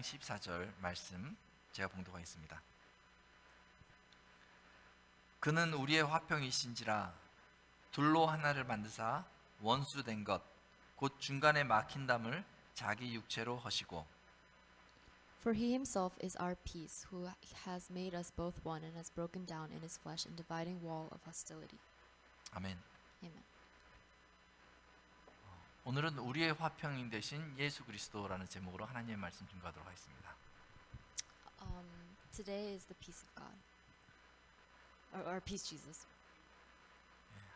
14절 말씀 제가 봉독하겠습니다. 그는 우리의 화평이신지라 둘로 하나를 만드사 원수된 것 곧 중간에 막힌 담을 자기 육체로 허시고 For he himself is our peace, who has made us both one and has broken down in his flesh a dividing wall of hostility. 아멘. Amen. 오늘은 우리의 화평인 대신 예수 그리스도라는 제목으로 하나님의 말씀 증거하도록 하겠습니다. Today is the peace of God, or peace Jesus.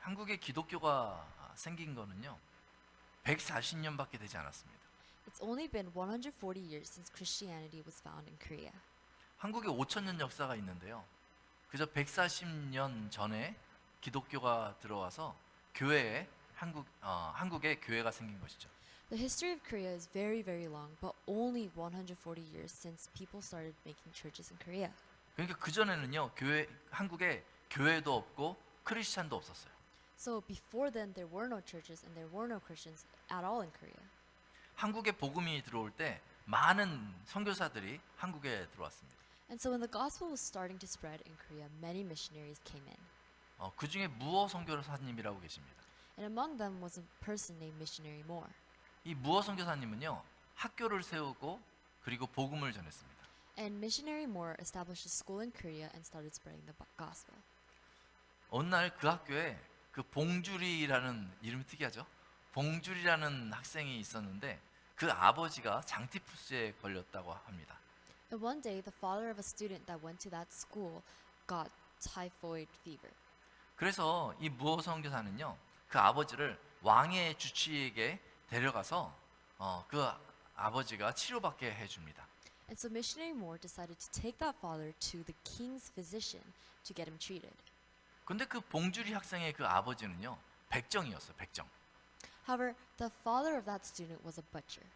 한국에 기독교가 생긴 거는요 140년밖에 되지 않았습니다. It's only been 140 years since Christianity was found in Korea. 한국에 5,000년 역사가 있는데요. 그저 140년 전에 기독교가 들어와서 교회에 한국에 교회가 생긴 것이죠. The history of Korea is very, very long, but only 140 years since people started making churches in Korea. 그러니까 그 전에는요 한국에 교회도 없고 크리스찬도 없었어요. So before then, there were no churches and there were no Christians at all in Korea. 한국에 복음이 들어올 때 많은 선교사들이 한국에 들어왔습니다. And so when the gospel was starting to spread in Korea, many missionaries came in. 그 중에 무어 선교사님이라고 계십니다. And among them was a person named Missionary Moore. 이 무어 선교사님은요 학교를 세우고 그리고 복음을 전했습니다. And Missionary Moore established a school in Korea and started spreading the gospel. 어느 날 그 학교에 그 봉주리라는 이름이 특이하죠. 봉주리라는 학생이 있었는데 그 아버지가 장티푸스에 걸렸다고 합니다. And one day, the father of a student that went to that school got typhoid fever. 그래서 이 무어 선교사는요 그 아버지를 왕의 주치의에게 데려가서 그 아버지가 치료받게 해줍니다. And so Missionary Moore decided to take that father to the king's physician to get him treated. 근데 그 봉주리 학생의 그 아버지는요 백정이었어요. 백정. However, the father of that student was a butcher.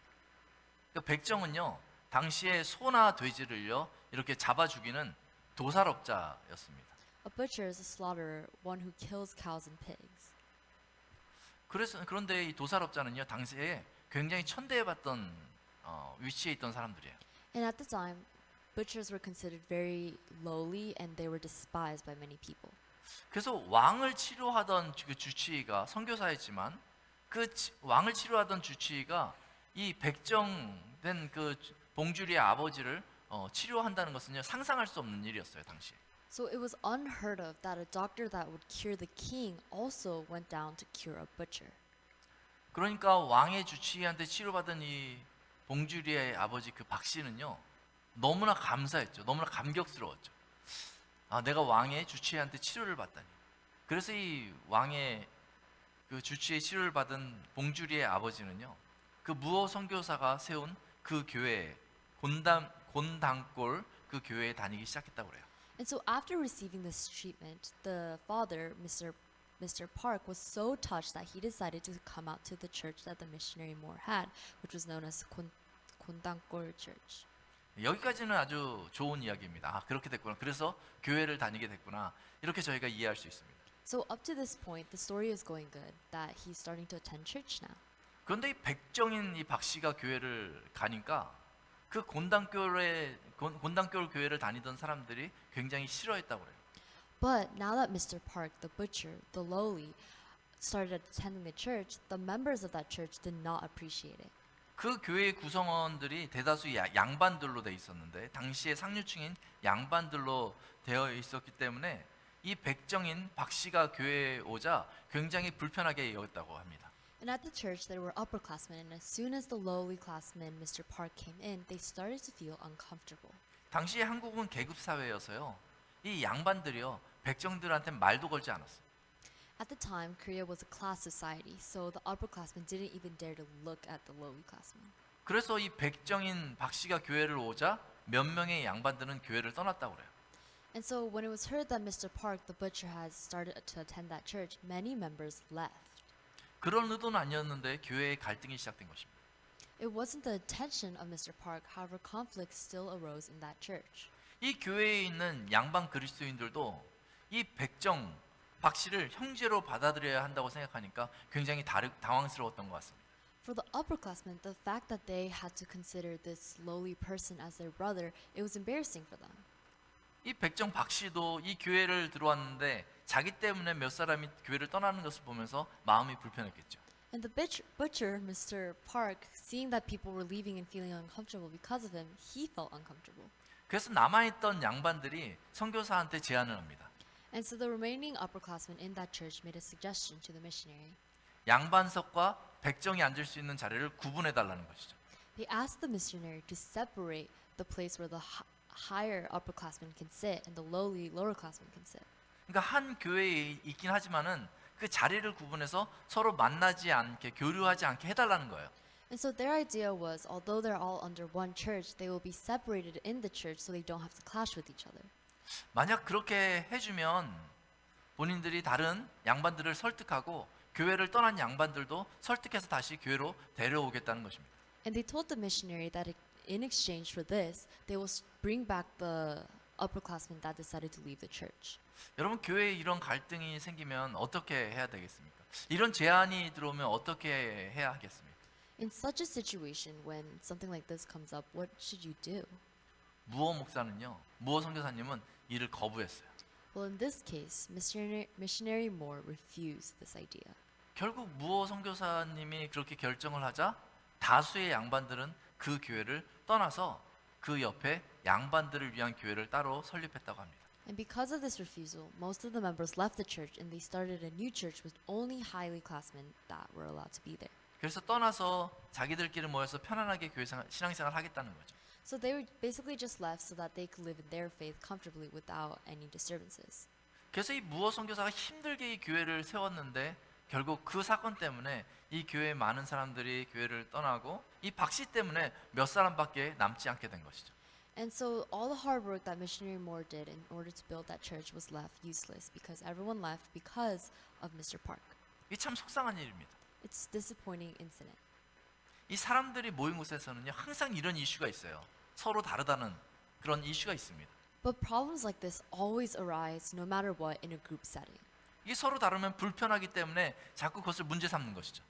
그 백정은요 당시에 소나 돼지를요 이렇게 잡아 죽이는 도살업자였습니다. A butcher is a slaughterer, one who kills cows and pigs. 그런데 이 도살업자는요 당시에 굉장히 천대받던 위치에 있던 사람들이에요. And at the time, butchers were considered very lowly and they were despised by many people. 그래서 왕을 치료하던 그 주치의가 선교사였지만 그 왕을 치료하던 주치의가 이 백정된 그 봉주리의 아버지를 치료한다는 것은요 상상할 수 없는 일이었어요 당시. So it was unheard of that a doctor that would cure the king also went down to cure a butcher. 그러니까 왕의 주치의한테 치료받은 이 봉주리의 아버지 그 박 씨는요 너무나 감사했죠. 너무나 감격스러웠죠. 내가 왕의 주치의한테 치료를 받다니. 그래서 이 왕의 그 주치의 치료를 받은 봉주리의 아버지는요 그 무어 선교사가 세운 그 교회에 곤당골 그 교회에 다니기 시작했다고 그래요. And so after receiving this treatment, the father, Mr. Park, was so touched that he decided to come out to the church that the missionary Moore had, which was known as Gondangkol Church. 여기까지는 아주 좋은 이야기입니다. 그렇게 됐구나. 그래서 교회를 다니게 됐구나. 이렇게 저희가 이해할 수 있습니다. So up to this point, the story is going good, that he's starting to attend church now. 그런데 이 백정인 이 박 씨가 교회를 가니까 그 곤당골 교회를 다니던 사람들이 굉장히 싫어했다고 그래요. But now that Mr. Park, the butcher, the lowly, started attending the church, the members of that church did not appreciate it. 그 교회의 구성원들이 대다수 양반들로 돼 있었는데 당시에 상류층인 양반들로 되어 있었기 때문에 이 백정인 박 씨가 교회에 오자 굉장히 불편하게 여겼다고 합니다. And at the church there were upperclassmen, and as soon as the lowly classman, Mr. Park, came in, they started to feel uncomfortable. 당시에 한국은 계급 사회여서요. 이 양반들이요 백정들한테 말도 걸지 않았어요. At the time, Korea was a class society, so the upperclassmen didn't even dare to look at the lowly classmen. 그래서 이 백정인 박 씨가 교회를 오자 몇 명의 양반들은 교회를 떠났다고 그래요. And so when it was heard that Mr. Park, the butcher, has started to attend that church, many members left. 그런 의도는 아니었는데 교회에 갈등이 시작된 것입니다. It wasn't the intention of Mr. Park, however, conflict still arose in that church. 이 교회에 있는 양반 그리스도인들도 이 백정 박 씨를 형제로 받아들여야 한다고 생각하니까 굉장히 당황스러웠던 것 같습니다. For the upperclassmen, the fact that they had to consider this lowly person as their brother, it was embarrassing for them. 이 백정 박 씨도 이 교회를 들어왔는데 자기 때문에 몇 사람이 교회를 떠나는 것을 보면서 마음이 불편했겠죠. And the butcher, Mr. Park, seeing that people were leaving and feeling uncomfortable because of him, he felt uncomfortable. 그래서 남아있던 양반들이 선교사한테 제안을 합니다. And so the remaining upperclassmen in that church made a suggestion to the missionary. 양반석과 백정이 앉을 수 있는 자리를 구분해 달라는 것이죠. They asked the missionary to separate the place where the higher upperclassmen can sit and the lowly lowerclassmen can sit. 그러니까 한 교회에 있긴 하지만은 그 자리를 구분해서 서로 만나지 않게 교류하지 않게 해달라는 거예요. And so their idea was, although they're all under one church, they will be separated in the church so they don't have to clash with each other. 만약 그렇게 해주면 본인들이 다른 양반들을 설득하고 교회를 떠난 양반들도 설득해서 다시 교회로 데려오겠다는 것입니다. And they told the missionary that in exchange for this, they will bring back the upperclassmen that decided to leave the church. 여러분 교회에 이런 갈등이 생기면 어떻게 해야 되겠습니까? 이런 제안이 들어오면 어떻게 해야 하겠습니까? In such a situation, when something like this comes up, what should you do? 무어 목사는요, 무어 선교사님은 이를 거부했어요. Well, in this case, missionary Moore refused this idea. 결국 무어 선교사님이 그렇게 결정을 하자 다수의 양반들은 그 교회를 떠나서 그 옆에 양반들을 위한 교회를 따로 설립했다고 합니다. And because of this refusal, most of the members left the church and they started a new church with only highly classmen that were allowed to be there. 그래서 떠나서 자기들끼리 모여서 편안하게 교회 신앙생활을 하겠다는 거죠. So they were basically just left so that they could live in their faith comfortably without any disturbances. 그래서 이 무어 선교사가 힘들게 이 교회를 세웠는데 결국 그 사건 때문에 이 교회에 많은 사람들이 교회를 떠나고 이 박 씨 때문에 몇 사람밖에 남지 않게 된 것이죠. And so all the hard work that missionary Moore did in order to build that church was left useless because everyone left because of Mr. Park. 이게 참 속상한 일입니다. It's a disappointing incident. 이 사람들이 모인 곳에서는요 항상 이런 이슈가 있어요. 서로 다르다는 그런 이슈가 있습니다. But problems like this always arise no matter what in a group setting. 이게 서로 다르면 불편하기 때문에 자꾸 그것을 문제 삼는 것이죠.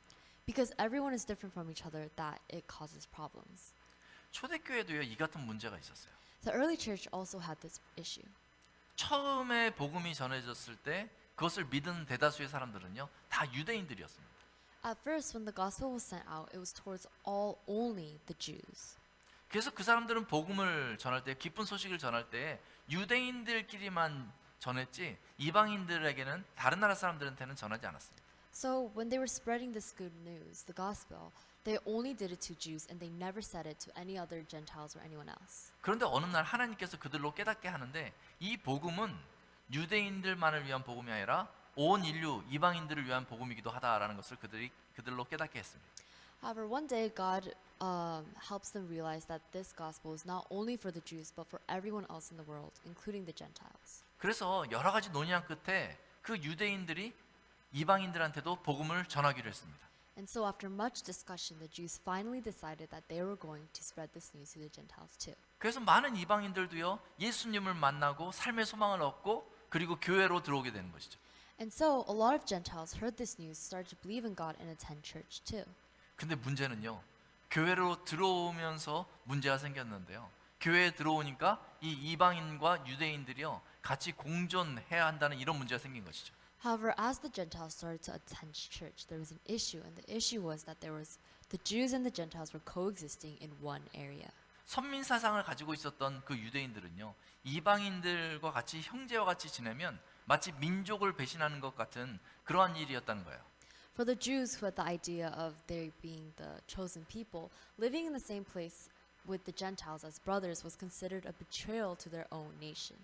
Because everyone is different from each other, that it causes problems. 초대교회도요 이 같은 문제가 있었어요. The early church also had this issue. 처음에 복음이 전해졌을 때 그것을 믿은 대다수의 사람들은요 다 유대인들이었습니다. At first, when the gospel was sent out, it was towards only the Jews. 그래서 그 사람들은 복음을 전할 때 기쁜 소식을 전할 때 유대인들끼리만 전했지 이방인들에게는 다른 나라 사람들한테는 전하지 않았습니다. So when they were spreading this good news, the gospel, they only did it to Jews and they never said it to any other Gentiles or anyone else. 그런데 어느 날 하나님께서 그들로 깨닫게 하는데 이 복음은 유대인들만을 위한 복음이 아니라 온 인류 이방인들을 위한 복음이기도 하다라는 것을 그들로 깨닫게 했습니다. However, one day God helps them realize that this gospel is not only for the Jews but for everyone else in the world, including the Gentiles. 그래서 여러 가지 논의한 끝에 그 유대인들이 이방인들한테도 복음을 전하기로 했습니다. And so after much discussion, the Jews finally decided that they were going to spread this news to the Gentiles too. 그래서 많은 이방인들도요 예수님을 만나고 삶의 소망을 얻고 그리고 교회로 들어오게 되는 것이죠. And so a lot of Gentiles heard this news, started to believe in God and attend church too. 근데 문제는요 교회로 들어오면서 문제가 생겼는데요. 교회에 들어오니까 이 이방인과 유대인들이요 같이 공존해야 한다는 이런 문제가 생긴 것이죠. However, as the Gentiles started to attend church, there was an issue, and the issue was that the Jews and the Gentiles were coexisting in one area. 선민 사상을 가지고 있었던 그 유대인들은요 이방인들과 같이 형제와 같이 지내면 마치 민족을 배신하는 것 같은 그러한 일이었다는 거예요. For the Jews who had the idea of they being the chosen people, living in the same place with the Gentiles as brothers was considered a betrayal to their own nation.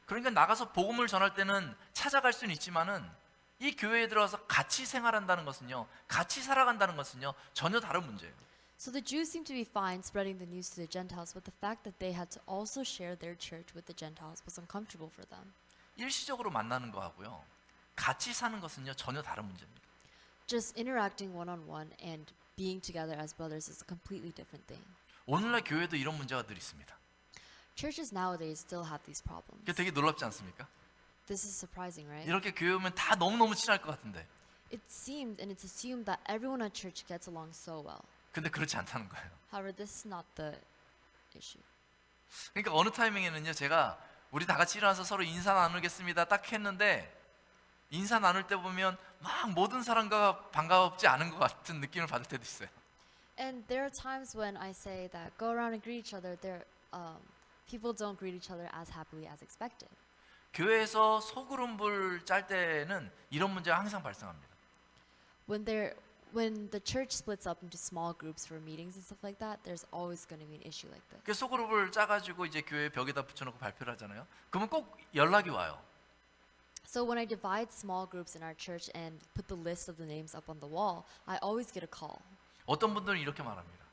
그러니까 나가서 복음을 전할 때는 찾아갈 수는 있지만은 이 교회에 들어와서 같이 생활한다는 것은요, 같이 살아간다는 것은요, 전혀 다른 문제예요. So the Jews seemed to be fine spreading the news to the Gentiles, but the fact that they had to also share their church with the Gentiles was uncomfortable for them. 일시적으로 만나는 거하고요, 같이 사는 것은요, 전혀 다른 문제입니다. Just interacting one-on-one and being together as brothers is a completely different thing. 오늘날 교회도 이런 문제가 늘 있습니다. Churches nowadays still have these problems. 이게 되게 놀랍지 않습니까? This is surprising, right? 이렇게 교회 오면 다 너무너무 친할 것 같은데 It seems and it's assumed that everyone at church gets along so well. 근데 그렇지 않다는 거예요. However, this is not the issue. 그러니까 어느 타이밍에는요, 제가 우리 다 같이 일어나서 서로 인사 나누겠습니다 딱 했는데 인사 나눌 때 보면 막 모든 사람과 반가웠지 않은 것 같은 느낌을 받을 때도 있어요. And there are times when I say that go around and greet each other. People don't greet each other as happily as expected. 교회에서 소그룹을 짤 때는 이런 문제가 항상 발생합니다. When the church splits up into small groups for meetings and stuff like that, there's always going to be an issue like this. 그 소그룹을 짜가지고 이제 교회 벽에다 붙여놓고 발표를 하잖아요. 그러면 꼭 연락이 와요. So when I divide small groups in our church and put the list of the names up on the wall, I always get a call. 어떤 분들은 이렇게 말합니다.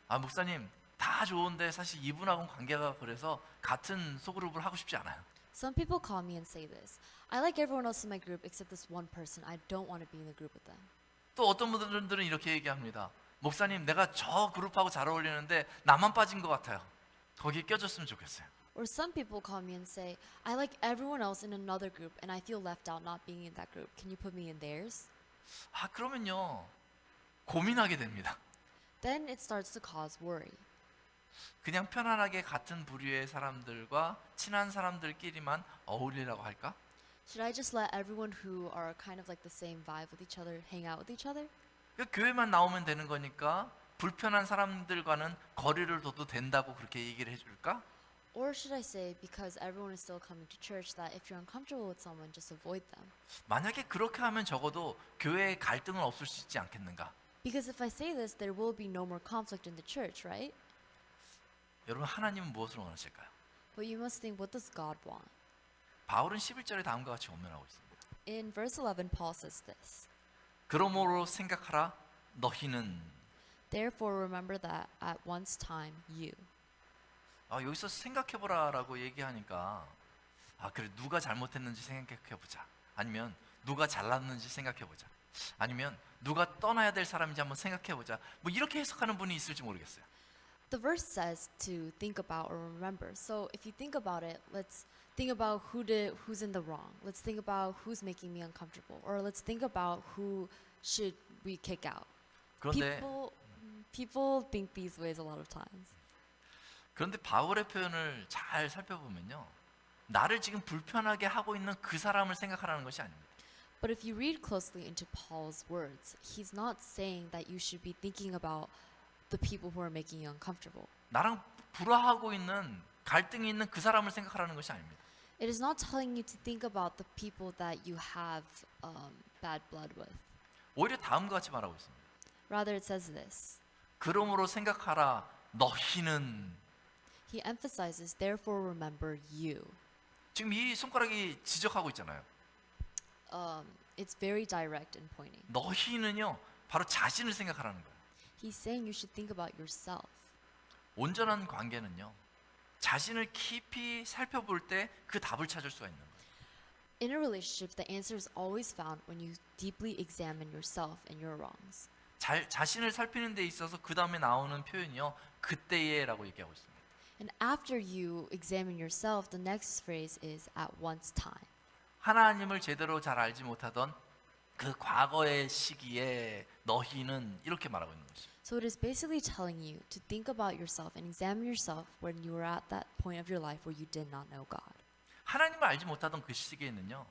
아, 목사님 다 좋은데 사실 이분하고는 관계가 그래서 같은 소그룹을 하고 싶지 않아요. Some people call me and say this. I like everyone else in my group except this one person. I don't want to be in the group with them. 또 어떤 분들은 이렇게 얘기합니다. 목사님 내가 저 그룹하고 잘 어울리는데 나만 빠진 것 같아요. 거기에 껴줬으면 좋겠어요. Or some people call me and say, I like everyone else in another group and I feel left out not being in that group. Can you put me in theirs? 아, 그러면요 고민하게 됩니다. Then it starts to cause worry. 그냥 편안하게 같은 부류의 사람들과 친한 사람들끼리만 어울리라고 할까? Should I just let everyone who are kind of like the same vibe with each other hang out with each other? 그 교회만 나오면 되는 거니까 불편한 사람들과는 거리를 둬도 된다고 그렇게 얘기를 해줄까? Or should I say, because everyone is still coming to church, that if you're uncomfortable with someone, just avoid them? 만약에 그렇게 하면 적어도 교회에 갈등은 없을 수 있지 않겠는가? Because if I say this, there will be no more conflict in the church, right? 여러분 하나님은 무엇을 원하실까요? But you must think, what does God want? 바울은 11절에 다음과 같이 언명하고 있습니다. In verse 11, Paul says this. 그러므로 생각하라 너희는 Therefore remember that at once time you. 여기서 생각해보라라고 얘기하니까 그래 누가 잘못했는지 생각해보자. 아니면 누가 잘났는지 생각해보자. 아니면 누가 떠나야 될 사람인지 한번 생각해보자. 뭐 이렇게 해석하는 분이 있을지 모르겠어요. The verse says to think about or remember. So if you think about it, let's think about who's in the wrong. Let's think about who's making me uncomfortable. Or let's think about who should we kick out. 그런데 People think these ways a lot of times. 그런데 바울의 표현을 잘 살펴보면요, 나를 지금 불편하게 하고 있는 그 사람을 생각하라는 것이 아닙니다. But if you read closely into Paul's words, he's not saying that you should be thinking about the people who are making you uncomfortable. 나랑 불화하고 있는 갈등이 있는 그 사람을 생각하라는 것이 아닙니다. It is not telling you to think about the people that you have bad blood with. 오히려 다음과 같이 말하고 있습니다. Rather, it says this. 그러므로 생각하라 너희는. He emphasizes, therefore remember you. 지금 이 손가락이 지적하고 있잖아요. It's very direct in pointing. 너희는요 바로 자신을 생각하라는 거예요. He's saying you should think about yourself. 온전한 관계는요 자신을 깊이 살펴볼 때 그 답을 찾을 수가 있는 거예요. In a relationship, the answer is always found when you deeply examine yourself and your wrongs. 자신을 살피는 데 있어서 그 다음에 나오는 표현이요 그때에라고 얘기하고 있습니다. And after you examine yourself, the next phrase is at once time. 하나님을 제대로 잘 알지 못하던 그 과거의 시기에 너희는 이렇게 말하고 있는 것이죠. So it is basically telling you to think about yourself and examine yourself when you were at that point of your life where you did not know God. 하나님을 알지 못하던 그 시기에는요,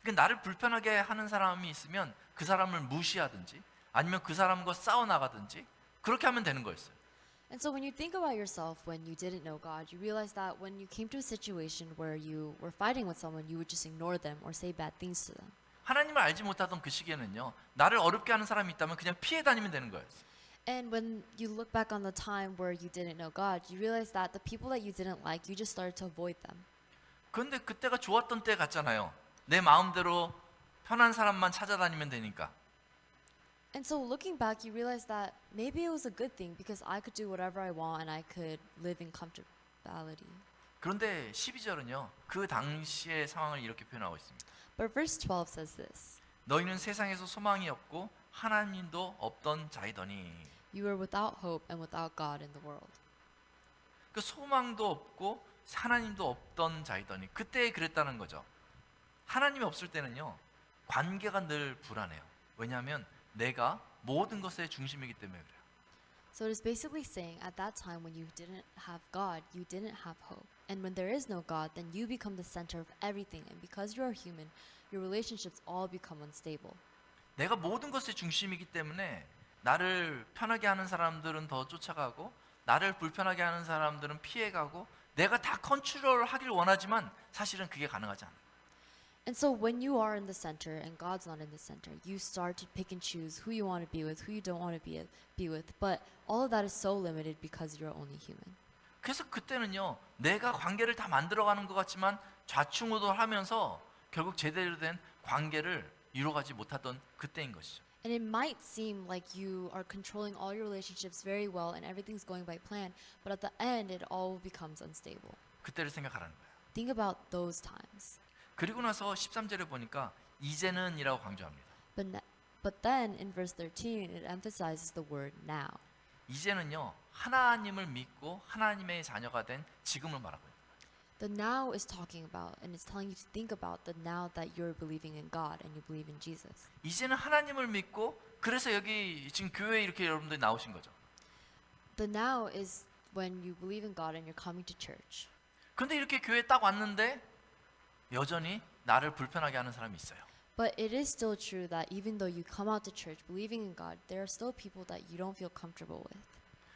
그러니까 나를 불편하게 하는 사람이 있으면 그 사람을 무시하든지 아니면 그 사람과 싸워 나가든지 그렇게 하면 되는 거였어요. And so when you think about yourself when you didn't know God, you realize that when you came to a situation where you were fighting with someone, you would just ignore them or say bad things to them. 하나님을 알지 못하던 그 시기에는요, 나를 어렵게 하는 사람이 있다면 그냥 피해 다니면 되는 거예요. And when you look back on the time where you didn't know God, you realize that the people that you didn't like, you just started to avoid them. 그런데 그때가 좋았던 때 같잖아요. 내 마음대로 편한 사람만 찾아다니면 되니까. And so looking back, you realize that maybe it was a good thing because I could do whatever I want and I could live in comfortability. 그런데 12절은요, 그 당시의 상황을 이렇게 표현하고 있습니다. But verse 12 says this. 너희는 세상에서 소망이 없고 하나님도 없던 자이더니. You are without hope and without God in the world. 그 소망도 없고 하나님도 없던 자이더니 그때 그랬다는 거죠. 하나님이 없을 때는요 관계가 늘 불안해요. 왜냐하면 내가 모든 것의 중심이기 때문에 그래요. So it is basically saying at that time when you didn't have God, you didn't have hope. And when there is no God, then you become the center of everything. And because you are human, your relationships all become unstable. 내가 모든 것의 중심이기 때문에 나를 편하게 하는 사람들은 더 쫓아가고 나를 불편하게 하는 사람들은 피해가고 내가 다 컨트롤하길 원하지만 사실은 그게 가능하지 않아요. And so when you are in the center and God's not in the center, you start to pick and choose who you want to be with, who you don't want to be with. But all of that is so limited because you're only human. 그래서 그때는요, 내가 관계를 다 만들어가는 것 같지만 좌충우돌하면서 결국 제대로 된 관계를 이루어가지 못하던 그때인 것이죠. And it might seem like you are controlling all your relationships very well and everything's going by plan, but at the end it all becomes unstable. 그때를 생각하라는 거예요. Think about those times. 그리고 나서 13절에 보니까 이제는이라고 강조합니다. But then in verse 13 it emphasizes the word now. 이제는요, 하나님을 믿고 하나님의 자녀가 된 지금을 말하고 있어요. The now is talking about and it's telling you to think about the now that you're believing in God and you believe in Jesus. 이제는 하나님을 믿고 그래서 여기 지금 교회에 이렇게 여러분들이 나오신 거죠. The now is when you believe in God and you're coming to church. 그런데 이렇게 교회에 딱 왔는데 여전히 나를 불편하게 하는 사람이 있어요. But it is still true that even though you come out to church believing in God, there are still people that you don't feel comfortable with.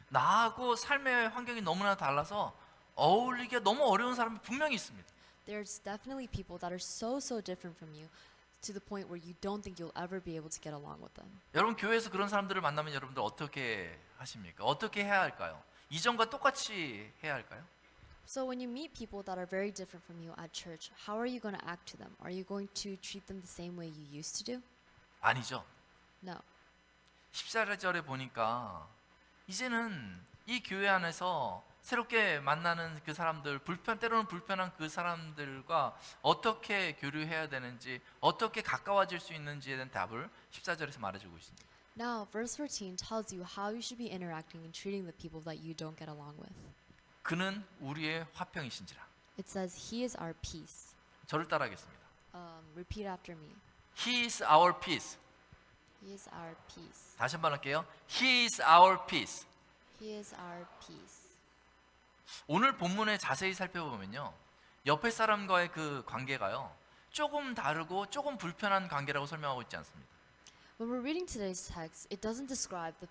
나하고 삶의 환경이 너무나 달라서 어울리기가 너무 어려운 사람이 분명히 있습니다. There's definitely people that are so different from you to the point where you don't think you'll ever be able to get along with them. 여러분 교회에서 그런 사람들을 만나면 여러분들 어떻게 하십니까? 어떻게 해야 할까요? 이전과 똑같이 해야 할까요? So when you meet people that are very different from you at church, how are you going to act to them? Are you going to treat them the same way you used to do? 아니죠. No. 14절에 보니까 이제는 이 교회 안에서 새롭게 만나는 그 사람들, 때로는 불편한 그 사람들과 어떻게 교류해야 되는지, 어떻게 가까워질 수 있는지에 대한 답을 14절에서 말해주고 있습니다. Now, verse 14 tells you how you should be interacting and treating the people that you don't get along with. 그는 우리의 화평이신지라. It says, He is our peace. 저를 따라하겠습니다. Repeat after me. He is our peace. He is our peace. 다시 한번 할게요. He is our peace. He is our peace. 오늘 본문에 자세히 살펴보면요, 옆에 사람과의 그 관계가요, 조금 다르고 조금 불편한 관계라고 설명하고 있지 않습니다. When we're reading today's text, it doesn't describe the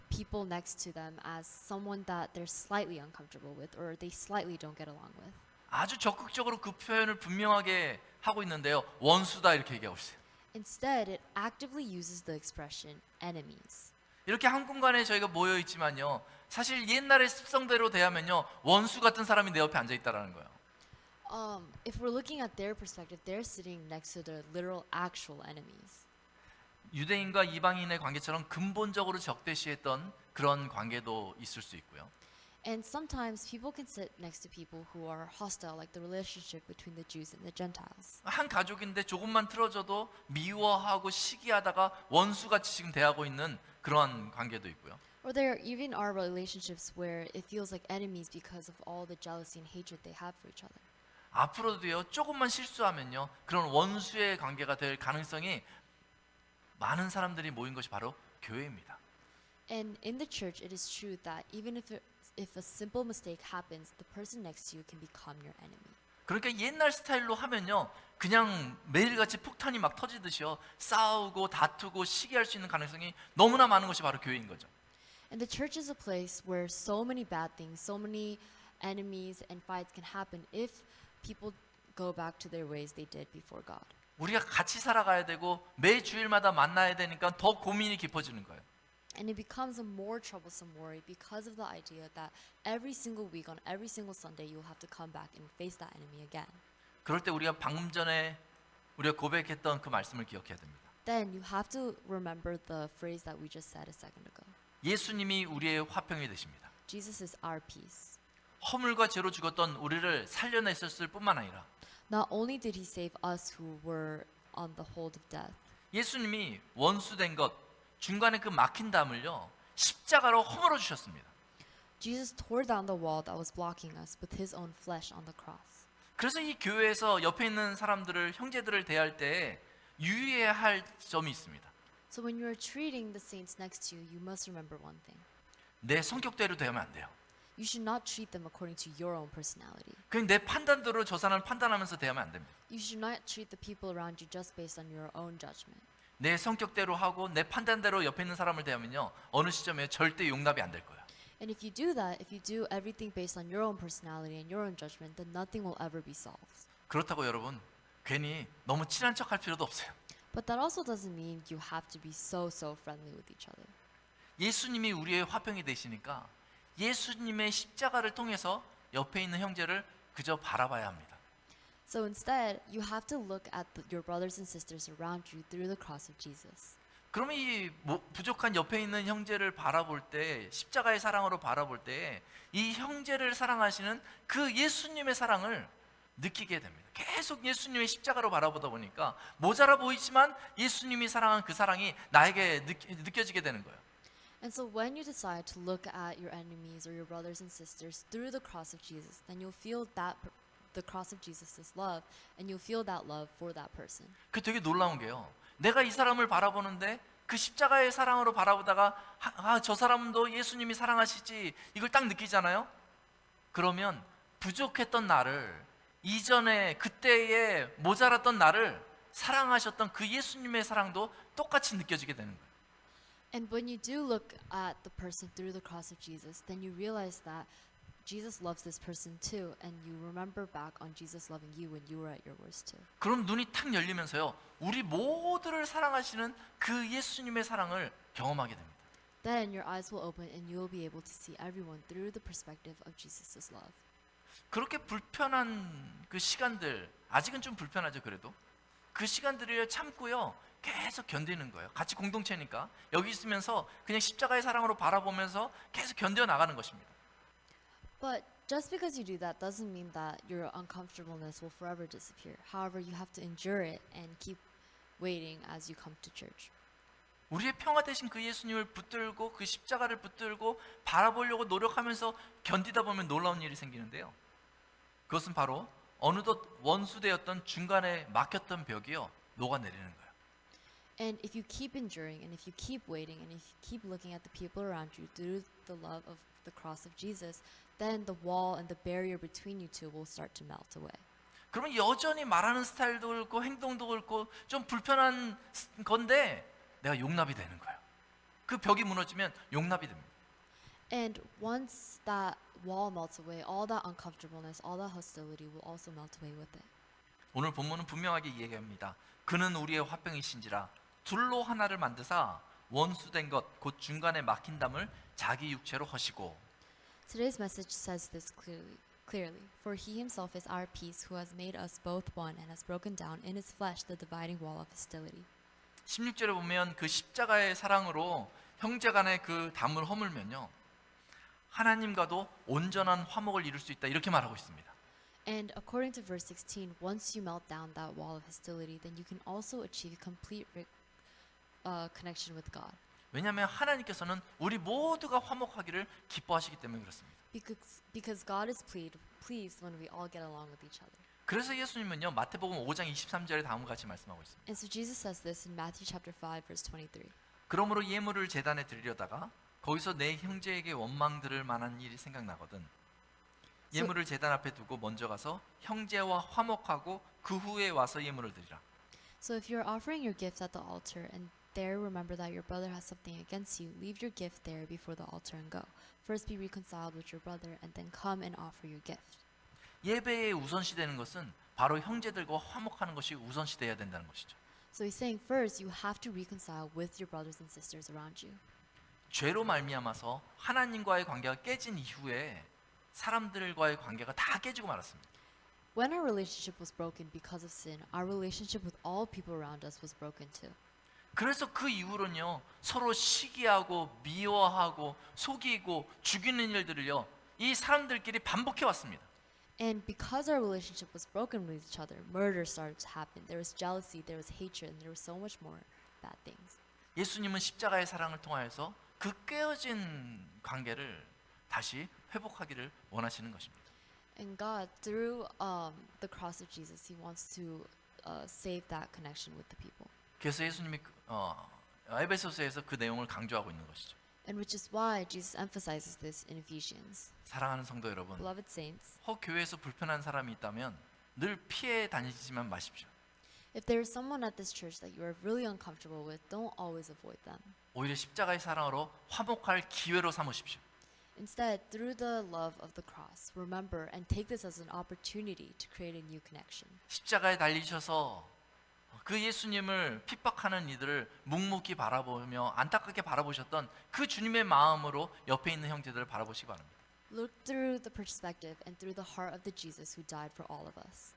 people next to them as someone that they're slightly uncomfortable with or they slightly don't get along with. 아주 적극적으로 그 표현을 분명하게 하고 있는데요, 원수다 이렇게 얘기하고 있어요. Instead, it actively uses the expression enemies. 이렇게 한 공간에 저희가 모여 있지만요, 사실 옛날의 습성대로 대하면요, 원수 같은 사람이 내 옆에 앉아 있다라는 거예요. If we're looking at their perspective, they're sitting next to the literal actual enemies. 유대인과 이방인의 관계처럼 근본적으로 적대시했던 그런 관계도 있을 수 있고요. And sometimes people can sit next to people who are hostile, like the relationship between the Jews and the Gentiles. 한 가족인데 조금만 틀어져도 미워하고 시기하다가 원수같이 지금 대하고 있는 그런 관계도 있고요. Or there even are relationships where it feels like enemies because of all the jealousy and hatred they have for each other. 앞으로도요, 조금만 실수하면요, 그런 원수의 관계가 될 가능성이 많은 사람들이 모인 것이 바로 교회입니다. And in the church, it is true that even if a simple mistake happens, the person next to you can become your enemy. 그러니까 옛날 스타일로 하면요, 그냥 매일같이 폭탄이 막 터지듯이요, 싸우고 다투고 시기할 수 있는 가능성이 너무나 많은 것이 바로 교회인 거죠. And the church is a place where so many bad things, so many enemies and fights can happen if people go back to their ways they did before God. 우리가 같이 살아가야 되고 매 주일마다 만나야 되니까 더 고민이 깊어지는 거예요. And it becomes a more troublesome worry because of the idea that every single week on every single Sunday you'll have to come back and face that enemy again. 그럴 때 우리가 방금 전에 우리가 고백했던 그 말씀을 기억해야 됩니다. Then you have to remember the phrase that we just said a second ago. 예수님이 우리의 화평이 되십니다. Jesus is our peace. 허물과 죄로 죽었던 우리를 살려냈었을 뿐만 아니라 Not only did he save us who were on the hold of death, 예수님이 원수된 것, 중간에 그 막힌 담을요, 십자가로 허물어 주셨습니다. Jesus tore down the wall that was blocking us with his own flesh on the cross. 그래서 이 교회에서 옆에 있는 사람들을, 형제들을 대할 때 유의해야 할 점이 있습니다. So when you're treating the saints next to you, you must remember one thing. 내 성격대로 되면 안 돼요. You should not treat them according to your own personality. 그냥 내 판단대로 저 사람을 판단하면서 대하면 안 됩니다. You should not treat the people around you just based on your own judgment. 내 성격대로 하고 내 판단대로 옆에 있는 사람을 대하면요, 어느 시점에 절대 용납이 안 될 거예요. And if you do that, if you do everything based on your own personality and your own judgment, then nothing will ever be solved. 그렇다고 여러분 괜히 너무 친한 척할 필요도 없어요. But that also doesn't mean you have to be so friendly with each other. 예수님이 우리의 화평이 되시니까 예수님의 십자가를 통해서 옆에 있는 형제를 그저 바라봐야 합니다. So instead, you have to look at your brothers and sisters around you through the cross of Jesus. 그러면 이 부족한 옆에 있는 형제를 바라볼 때, 십자가의 사랑으로 바라볼 때 이 형제를 사랑하시는 그 예수님의 사랑을 느끼게 됩니다. 계속 예수님의 십자가로 바라보다 보니까 모자라 보이지만 예수님이 사랑한 그 사랑이 나에게 느껴지게 되는 거예요. And so when you decide to look at your enemies or your brothers and sisters through the cross of Jesus, then you'll feel that the cross of Jesus' love, and you'll feel that love for that person. 그 되게 놀라운 게요. 내가 이 사람을 바라보는데 그 십자가의 사랑으로 바라보다가 저 사람도 예수님이 사랑하시지 이걸 딱 느끼잖아요. 그러면 부족했던 나를, 이전에 그때에 모자랐던 나를 사랑하셨던 그 예수님의 사랑도 똑같이 느껴지게 되는 거예요. And when you do look at the person through the cross of Jesus, then you realize that Jesus loves this person too, and you remember back on Jesus loving you when you were at your worst too. 그럼 눈이 탁 열리면서요, 우리 모두를 사랑하시는 그 예수님의 사랑을 경험하게 됩니다. Then your eyes will open and you will be able to see everyone through the perspective of Jesus' love. 그렇게 불편한 그 시간들, 아직은 좀 불편하죠. 그래도 그 시간들을 참고요 계속 견디는 거예요. 같이 공동체니까 여기 있으면서 그냥 십자가의 사랑으로 바라보면서 계속 견뎌 나가는 것입니다. But just because you do that doesn't mean that your uncomfortableness will forever disappear. However, you have to endure it and keep waiting as you come to church. 우리의 평화 되신 그 예수님을 붙들고 그 십자가를 붙들고 바라보려고 노력하면서 견디다 보면 놀라운 일이 생기는데요. 그것은 바로 어느덧 원수되었던 중간에 막혔던 벽이요 녹아내리는 거예요. And if you keep enduring, and if you keep waiting, and if you keep looking at the people around you through the love of the cross of Jesus, then the wall and the barrier between you two will start to melt away. 그러면 여전히 말하는 스타일도 그렇고 행동도 그렇고 좀 불편한 건데 내가 용납이 되는 거예요. 그 벽이 무너지면 용납이 됩니다. And once that wall melts away, all that uncomfortableness, all that hostility will also melt away with it. 오늘 본문은 분명하게 얘기합니다. 그는 우리의 화평이신지라 둘로 하나를 만드사 원수된 것 곧 중간에 막힌 담을 자기 육체로 허시고. Today's message says this clearly. For he himself is our peace, who has made us both one and has broken down in his flesh the dividing wall of hostility. 16절에 보면 그 십자가의 사랑으로 형제 간의 그 담을 허물면요 하나님과도 온전한 화목을 이룰 수 있다 이렇게 말하고 있습니다. And according to verse 16, once you melt down that wall of hostility, then you can also achieve complete connection with God. 왜냐하면 하나님께서는 우리 모두가 화목하기를 기뻐하시기 때문에 그렇습니다. Because God is pleased when we all get along with each other. 그래서 예수님은요 마태복음 5장 23절에 다음과 같이 말씀하고 있습니다. And so Jesus says this in Matthew chapter 5 verse 23. 그러므로 예물을 제단에 드리려다가 거기서 내 형제에게 원망 들을 만한 일이 생각나거든 예물을 제단 앞에 두고 먼저 가서 형제와 화목하고 그 후에 와서 예물을 드리라. So if you're offering your gift at the altar and there remember that your brother has something against you, leave your gift there before the altar and go. First be reconciled with your brother and then come and offer your gift. 예배의 우선시되는 것은 바로 형제들과 화목하는 것이 우선시돼야 된다는 것이죠. So he's saying first you have to reconcile with your brothers and sisters around you. 죄로 말미암아서 하나님과의 관계가 깨진 이후에 사람들과의 관계가 다 깨지고 말았습니다. When our relationship was broken because of sin, our relationship with all people around us was broken too. 그래서 그 이후로는요 서로 시기하고 미워하고 속이고 죽이는 일들을요 이 사람들끼리 반복해 왔습니다. And because our relationship was broken with each other, murder started to happen. There was jealousy, there was hatred, and there was so much more bad things. 예수님은 십자가의 사랑을 통하여서 그 깨어진 관계를 다시 회복하기를 원하시는 것입니다. And God, through the cross of Jesus, He wants to save that connection with the people. 그래서 예수님이 에베소서에서 그 내용을 강조하고 있는 것이죠. And which is why Jesus emphasizes this in Ephesians. 사랑하는 성도 여러분, Beloved saints, 혹 교회에서 불편한 사람이 있다면 늘 피해 다니지만 마십시오. if there is someone at this church that you are really uncomfortable with, don't always avoid them. 오히려 십자가의 사랑으로 화목할 기회로 삼으십시오. Instead, through the love of the cross, remember and take this as an opportunity to create a new connection. 십자가에 달리셔서 그 예수님을 핍박하는 이들을 묵묵히 바라보며 안타깝게 바라보셨던 그 주님의 마음으로 옆에 있는 형제들을 바라보시기 바랍니다. Look through the perspective and through the heart of the Jesus who died for all of us.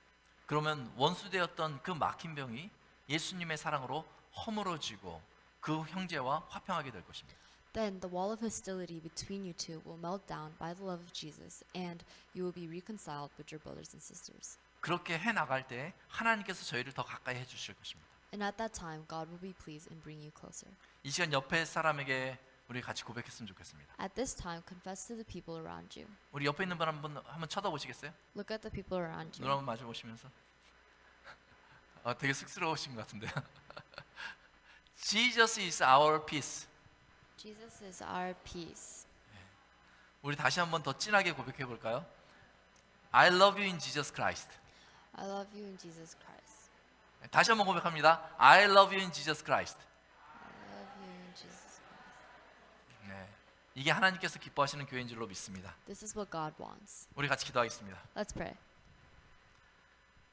그러면 원수되었던 그 막힌 병이 예수님의 사랑으로 허물어지고 그 형제와 화평하게 될 것입니다. Then the wall of hostility between you two will melt down by the love of Jesus, and you will be reconciled with your brothers and sisters. 그렇게 해 나갈 때 하나님께서 저희를 더 가까이 해 주실 것입니다. And at that time, God will be pleased and bring you closer. 이 시간 옆에 사람에게 우리 같이 고백했으면 좋겠습니다. At this time, confess to the people around you. 우리 옆에 있는 분 한번 쳐다보시겠어요? Look at the people around 눈 you. 한번 마주 보시면서 되게 쑥스러우신 것 같은데요. Jesus is our peace. Jesus is our peace. 우리 다시 한번 더 진하게 고백해 볼까요? I love you in Jesus Christ. I love you in Jesus Christ. 다시 한번 고백합니다. I love you in Jesus Christ. I love you in Jesus Christ. 네, 이게 하나님께서 기뻐하시는 교회인 줄로 믿습니다. This is what God wants. 우리 같이 기도하겠습니다. Let's pray.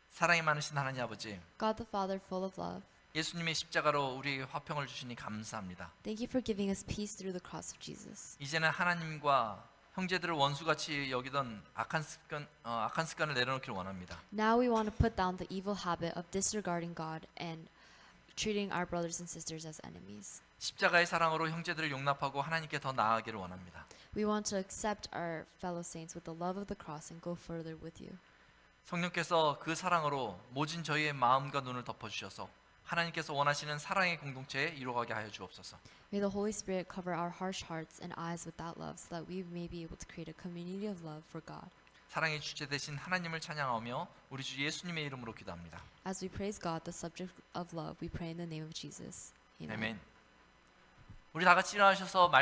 사랑이 많으신 하나님 아버지, God the Father, full of love, 예수님의 십자가로 우리에게 화평을 주시니 감사합니다. thank you for giving us peace through the cross of Jesus. 이제는 하나님과 형제들을 원수같이 여기던 악한 습관을 내려놓기를 원합니다. Now we want to put down the evil habit of disregarding God and treating our brothers and sisters as enemies. 십자가의 사랑으로 형제들을 용납하고 하나님께 더 나아가기를 원합니다. We want to accept our fellow saints with the love of the cross and go further with you. 성령께서 그 사랑으로 모진 저희의 마음과 눈을 덮어주셔서 하나님께서 원하시는 사랑의 공동체에 이루어가게 하여 주옵소서. May the Holy Spirit cover our harsh hearts and eyes with that love so that we may be able to create a community of love for God. 사랑의 주체 되신 하나님을 찬양하며 우리 주 예수님의 이름으로 기도합니다. As we praise God, the subject of love, we pray in the name of Jesus. Amen. 아멘. 우리 다 같이 일어나셔서 말씀